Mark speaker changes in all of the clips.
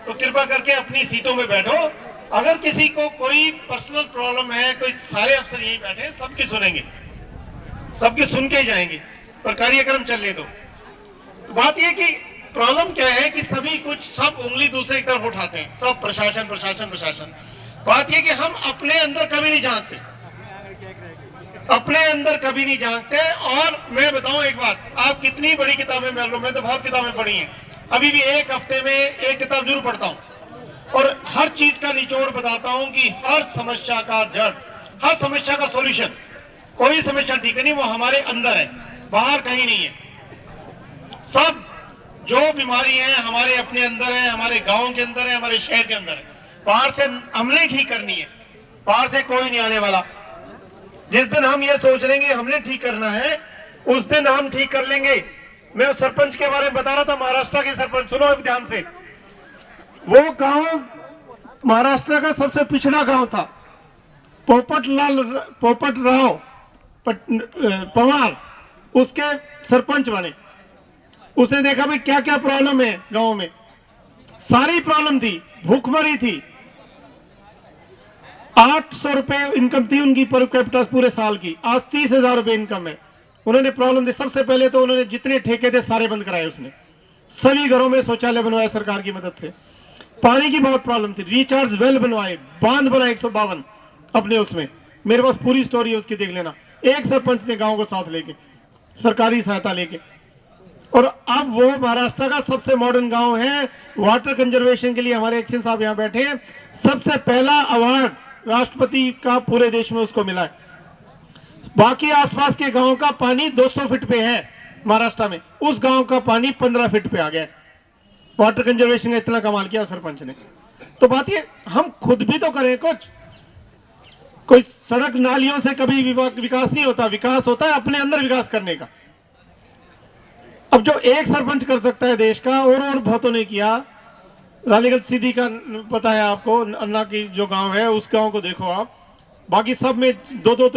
Speaker 1: तो कृपा करके अपनी सीटों में बैठो। अगर किसी को कोई पर्सनल प्रॉब्लम है, कोई सारे अफसर यहीं बैठे हैं, सबकी सुनेंगे, सबकी सुन के जाएंगे, पर कार्यक्रम चलने दो। बात यह कि प्रॉब्लम क्या है कि सभी कुछ सब उंगली दूसरे की तरफ उठाते हैं, सब प्रशासन प्रशासन प्रशासन। बात यह कि हम अपने अंदर कभी नहीं झांकते, अपने अंदर कभी नहीं झांकते। और मैं बताऊं एक बात, आप कितनी बड़ी किताबें मिल लो, मैं तो बहुत किताबें पढ़ी हैं, अभी भी एक हफ्ते में एक किताब जरूर पढ़ता हूं और हर चीज का निचोड़ बताता हूं कि हर समस्या का जड़, हर समस्या का सॉल्यूशन, कोई समस्या ठीक नहीं, वो हमारे अंदर है, बाहर कहीं नहीं है। सब जो बीमारी है हमारे अपने अंदर है, हमारे गांव के अंदर है, हमारे शहर के अंदर है। बाहर से हमने ठीक करनी है, बाहर से कोई नहीं आने वाला। जिस दिन हम ये सोच लेंगे हमने ठीक करना है, उस दिन हम ठीक कर लेंगे। मैं उस सरपंच के बारे में बता रहा था, महाराष्ट्र के सरपंच, सुनो अब ध्यान से। वो गांव महाराष्ट्र का सबसे पिछड़ा गांव था, पोपट राव पवार उसके सरपंच बने। उसने देखा भाई क्या क्या प्रॉब्लम है गांव में, सारी प्रॉब्लम थी, भूखमरी थी, 800 रुपए इनकम थी उनकी पर कैपिटा पूरे साल की, आज 30,000 रुपए इनकम है। उन्होंने प्रॉब्लम दी, सबसे पहले तो उन्होंने जितने ठेके थे सारे बंद कराए, उसने सभी घरों में शौचालय बनवाए सरकार की मदद से। पानी की बहुत प्रॉब्लम थी, रिचार्ज वेल बनवाए, बांध बनाए 152 अपने उसमें, मेरे पास पूरी स्टोरी है उसकी, देख लेना। एक सरपंच ने गांव को साथ लेके, सरकारी सहायता लेके, और अब वो महाराष्ट्र का सबसे मॉडर्न गांव है। वाटर कंजर्वेशन के लिए हमारे एक्शन साहब यहाँ बैठे हैं, सबसे पहला अवार्ड राष्ट्रपति का पूरे देश में उसको मिला है। बाकी आसपास के गांव का पानी 200 फीट पे है महाराष्ट्र में, उस गांव का पानी 15 फीट पे आ गया। वाटर कंजर्वेशन का इतना कमाल किया सरपंच ने। तो बात ये, हम खुद भी तो करें कुछ। कोई सड़क नालियों से कभी विकास नहीं होता, विकास होता है अपने अंदर विकास करने का। अब जो एक सरपंच कर सकता है देश का, और बहुतों ने किया। रानीगढ़ सीधी का पता है आपको, अन्ना की जो गांव है उस गांव को देखो आप, बाकी सब में 2-2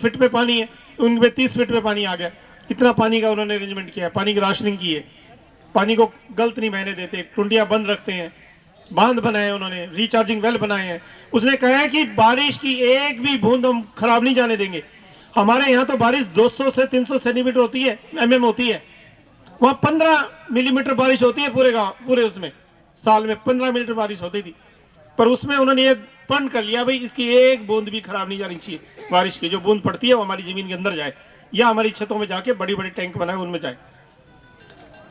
Speaker 1: फीट पे पानी है, उनमें 30 फीट पे पानी आ गया। कितना पानी का उन्होंने अरेंजमेंट किया, पानी की राशनिंग की है, पानी को गलत नहीं बहने देते, टुंडियां बंद रखते हैं, बांध बनाए उन्होंने, रिचार्जिंग वेल बनाए हैं। उसने कहा है कि बारिश की एक भी बूंद हम खराब नहीं जाने देंगे। हमारे यहाँ तो बारिश 200 से 300 सेंटीमीटर होती है, mm होती है, वहां 15 मिलीमीटर बारिश होती है पूरे गांव, पूरे उसमें साल में 15 मिलीमीटर बारिश होती थी। पर उसमें उन्होंने एक प्रण कर लिया, भाई इसकी एक बूंद भी खराब नहीं जानी चाहिए, बारिश की जो बूंद पड़ती है वो हमारी जमीन के अंदर जाए या हमारी छतों में जाके बड़ी बड़ी टैंक बनाए उनमें जाए।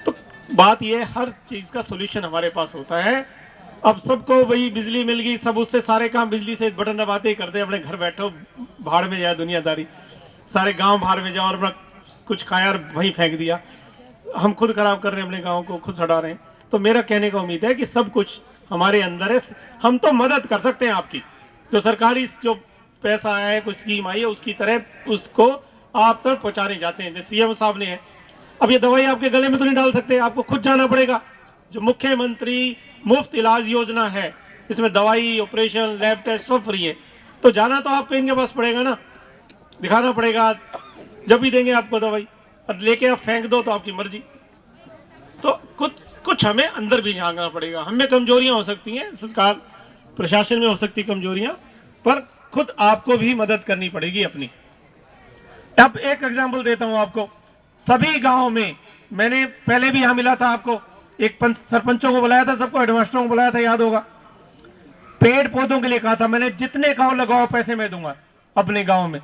Speaker 1: तो बात यह, हर चीज का सोल्यूशन हमारे पास होता है। अब सबको वही बिजली मिल गई, सब उससे सारे काम बिजली से बटन दबाते ही करते, अपने घर बैठो, भाड़ में जाए दुनियादारी, सारे गांव भाड़ में जाओ, और अपना कुछ खाया और वहीं फेंक दिया। हम खुद खराब कर रहे हैं अपने गांव को, खुद सड़ा रहे हैं। तो मेरा कहने का उम्मीद है कि सब कुछ हमारे अंदर है, हम तो मदद कर सकते हैं आपकी। जो सरकारी जो पैसा है, कोई स्कीम आई है, उसकी तरह उसको आप तक पहुंचाने जाते हैं, जैसे सीएम साहब ने है। अब ये दवाई आपके गले में तो नहीं डाल सकते, आपको खुद जाना पड़ेगा। जो मुख्यमंत्री मुफ्त इलाज योजना है, इसमें दवाई, ऑपरेशन, लैब टेस्ट सब फ्री है, तो जाना तो आपको इनके पास पड़ेगा ना, दिखाना पड़ेगा, जब भी देंगे आपको दवाई, और लेके आप फेंक दो तो आपकी मर्जी। तो कुछ हमें अंदर भी झांकना पड़ेगा। हमें कमजोरियां हो सकती हैं, सरकार प्रशासन में हो सकती कमजोरियां, पर खुद आपको भी मदद करनी पड़ेगी अपनी। अब एक एग्जांपल देता हूं आपको, सभी गांव में, मैंने पहले भी यहां मिला था आपको, एक सरपंचों को बुलाया था, सबको हेडमास्टरों को बुलाया था, याद होगा। पेड़ पौधों के लिए कहा था मैंने, जितने गांव लगाओ पैसे मैं दूंगा अपने गांव में।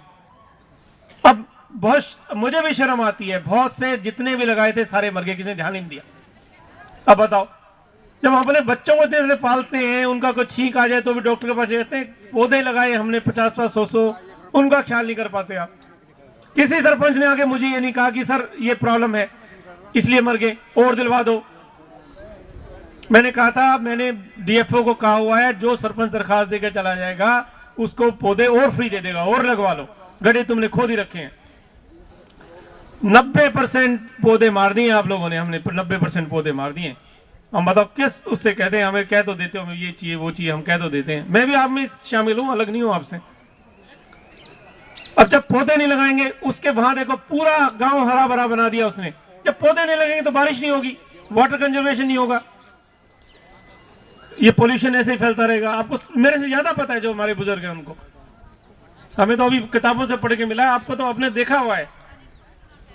Speaker 1: अब बहुत मुझे भी शर्म आती है, बहुत से जितने भी लगाए थे सारे मर गए, किसी ने ध्यान नहीं दिया। अब बताओ, जब हम अपने बच्चों को इतने पालते हैं, उनका कोई छींक आ जाए तो भी डॉक्टर के पास जाते हैं, पौधे लगाए हमने 50-100, उनका ख्याल नहीं कर पाते आप। किसी सरपंच ने आके मुझे ये नहीं कहा कि सर ये प्रॉब्लम है इसलिए मर गए, और दिलवा दो। मैंने कहा था, मैंने डीएफओ को कहा हुआ है, जो सरपंच दरखास्त देकर चला जाएगा उसको पौधे और फ्री दे देगा, और लगवा लो, गड्ढे तुमने खोद ही रखे हैं। 90% पौधे मार दिए आप लोगों ने, हमने 90% पौधे मार दिए। हम बताओ किस उससे कहते हैं, हमें कह तो देते हो ये चाहिए वो चाहिए, हम कह तो देते हैं, मैं भी आप में शामिल हूं, अलग नहीं हूं आपसे। अब जब पौधे नहीं लगाएंगे, उसके वहां देखो पूरा गांव हरा भरा बना दिया उसने। जब पौधे नहीं लगेंगे तो बारिश नहीं होगी, वाटर कंजर्वेशन नहीं होगा। ये पोल्यूशन ऐसे ही फैलता रहेगा। आपको मेरे से ज्यादा पता है, जो हमारे बुजुर्ग हैं उनको, हमें तो अभी किताबों से पढ़ के मिला है, आपको तो आपने देखा हुआ है।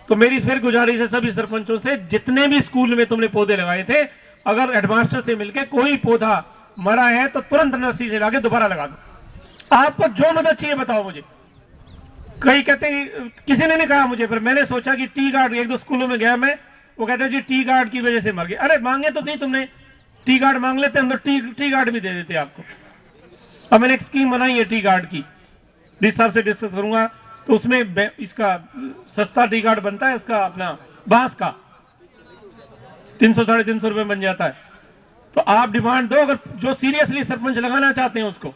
Speaker 1: तो मेरी फिर गुजारिश है सभी सरपंचों से, जितने भी स्कूल में तुमने पौधे लगाए थे, अगर हेडमास्टर से मिलकर कोई पौधा मरा है तो तुरंत नर्सरी से लाके दोबारा लगा दो। आपको जो मदद चाहिए बताओ मुझे। कई कहते हैं, किसी ने नहीं कहा मुझे, पर मैंने सोचा कि टी गार्ड, एक दो स्कूलों में गया मैं, वो कहते हैं जी टी गार्ड की वजह से मर गए। अरे मांगे तो नहीं तुमने, टी गार्ड मांग लेते हम तो टी गार्ड भी दे देते आपको। अब मैंने एक स्कीम बनाई है टी गार्ड की, जिस साहब से डिस्कस करूंगा, तो उसमें इसका सस्ता टी गार्ड बनता है, इसका अपना बांस का 300-350 रुपए बन जाता है। तो आप डिमांड दो, अगर जो सीरियसली सरपंच लगाना चाहते हैं उसको,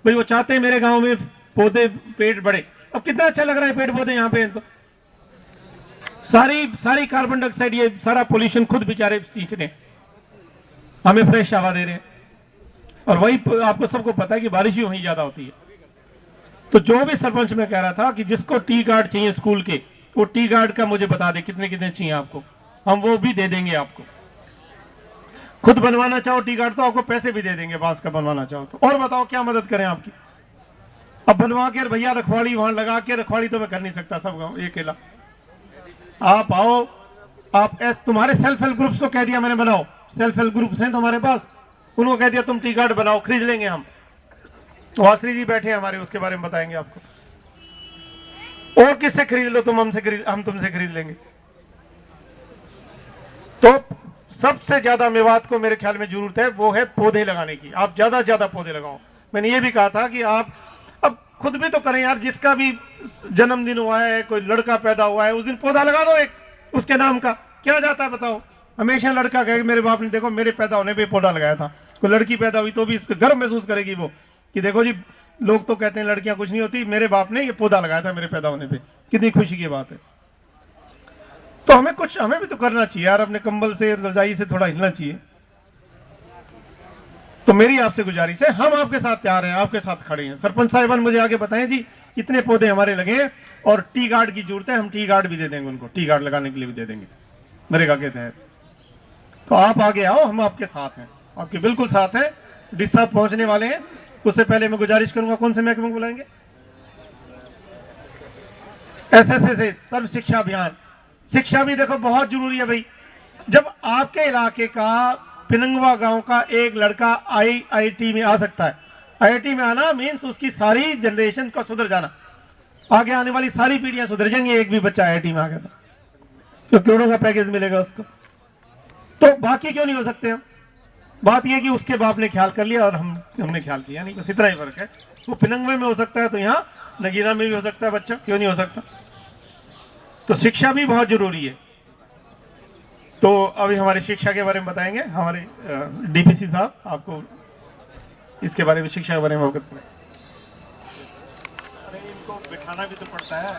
Speaker 1: भाई वो चाहते हैं मेरे गांव में पौधे पेड़ बढ़े। अब कितना अच्छा लग रहा है पेड़ पौधे यहाँ पे, तो सारी कार्बन डाइऑक्साइड, ये सारा पोल्यूशन खुद बेचारे खींच रहे हैं, हमें फ्रेश हवा दे रहे हैं। और वही आपको सबको पता है कि बारिश भी वहीं ज्यादा होती है। तो जो भी सरपंच में कह रहा था कि जिसको टी गार्ड चाहिए स्कूल के, वो टी गार्ड का मुझे बता दे कितने कितने चाहिए आपको, हम वो भी दे देंगे आपको। खुद बनवाना चाहो टी गार्ड तो आपको पैसे भी दे देंगे, बांस का बनवाना चाहो तो। और बताओ क्या मदद करें आपकी। अब बनवा के भैया रखवाड़ी वहां लगा के, रखवाड़ी तो मैं कर नहीं सकता सब गाँव अकेला। आप आओ, आप तुम्हारे सेल्फ हेल्प ग्रुप्स को कह दिया मैंने, बनाओ। सेल्फ हेल्प ग्रुप्स हैं तुम्हारे पास, उनको कह दिया तुम टी गार्ड बनाओ, खरीद लेंगे हम। वासरी जी बैठे हमारे, उसके बारे में बताएंगे आपको। और किससे खरीद लो तुम, हम तुमसे खरीद लेंगे। तो सबसे ज्यादा मेवात को मेरे ख्याल में जरूरत है, वो है पौधे लगाने की। आप ज्यादा से ज्यादा पौधे लगाओ। मैंने ये भी कहा था कि आप अब खुद भी तो करें यार, जिसका भी जन्मदिन हुआ है, कोई लड़का पैदा हुआ है, उस दिन पौधा लगा दो एक, उसके नाम का। क्या जाता है बताओ। हमेशा लड़का कहे मेरे बाप ने देखो मेरे पैदा होने पे पौधा लगाया था। कोई लड़की पैदा हुई तो भी इसको गर्व महसूस करेगी वो, कि देखो जी लोग तो कहते हैं लड़कियां कुछ नहीं होती, मेरे बाप ने ये पौधा लगाया था मेरे पैदा होने पे। कितनी खुशी की बात है। तो हमें भी तो करना चाहिए यार, अपने कंबल से रजाई से थोड़ा हिलना चाहिए। तो मेरी आपसे गुजारिश है, हम आपके साथ तैयार हैं, आपके साथ खड़े हैं। सरपंच साहिबान मुझे आगे बताएं जी कितने पौधे हमारे लगे हैं, और टी गार्ड की जरूरत है, हम टी गार्ड भी दे देंगे उनको, टी गार्ड लगाने के लिए भी दे देंगे नरेगा के तहत। तो आप आगे आओ, हम आपके साथ हैं, आपके बिल्कुल साथ हैं। डिस साहब पहुंचने वाले हैं, उससे पहले मैं गुजारिश करूंगा, कौन से महकमे को बुलाएंगे? SSA सर्व शिक्षा अभियान। शिक्षा भी देखो बहुत जरूरी है भाई। जब आपके इलाके का पिनंगवा गांव का एक लड़का IIT में आ सकता है, IIT में आना मीन्स उसकी सारी जनरेशन का सुधर जाना, आगे आने वाली सारी पीढ़ियां सुधर जाएंगी। एक भी बच्चा IIT में आ गया तो करोड़ों का पैकेज मिलेगा उसको। तो बाकी क्यों नहीं हो सकते हम? बात यह कि उसके बाप ने ख्याल कर लिया और हमने ख्याल किया नहीं, बस इतना ही फर्क है। वो पिनंगवे में हो सकता है तो यहाँ नगीना में भी हो सकता है बच्चा, क्यों नहीं हो सकता? तो शिक्षा भी बहुत जरूरी है। तो अभी हमारी शिक्षा के बारे में बताएंगे हमारे DPC साहब, आपको इसके बारे में, शिक्षा के बारे में अवगत कराएं।
Speaker 2: अरे इनको बिठाना भी तो पड़ता है।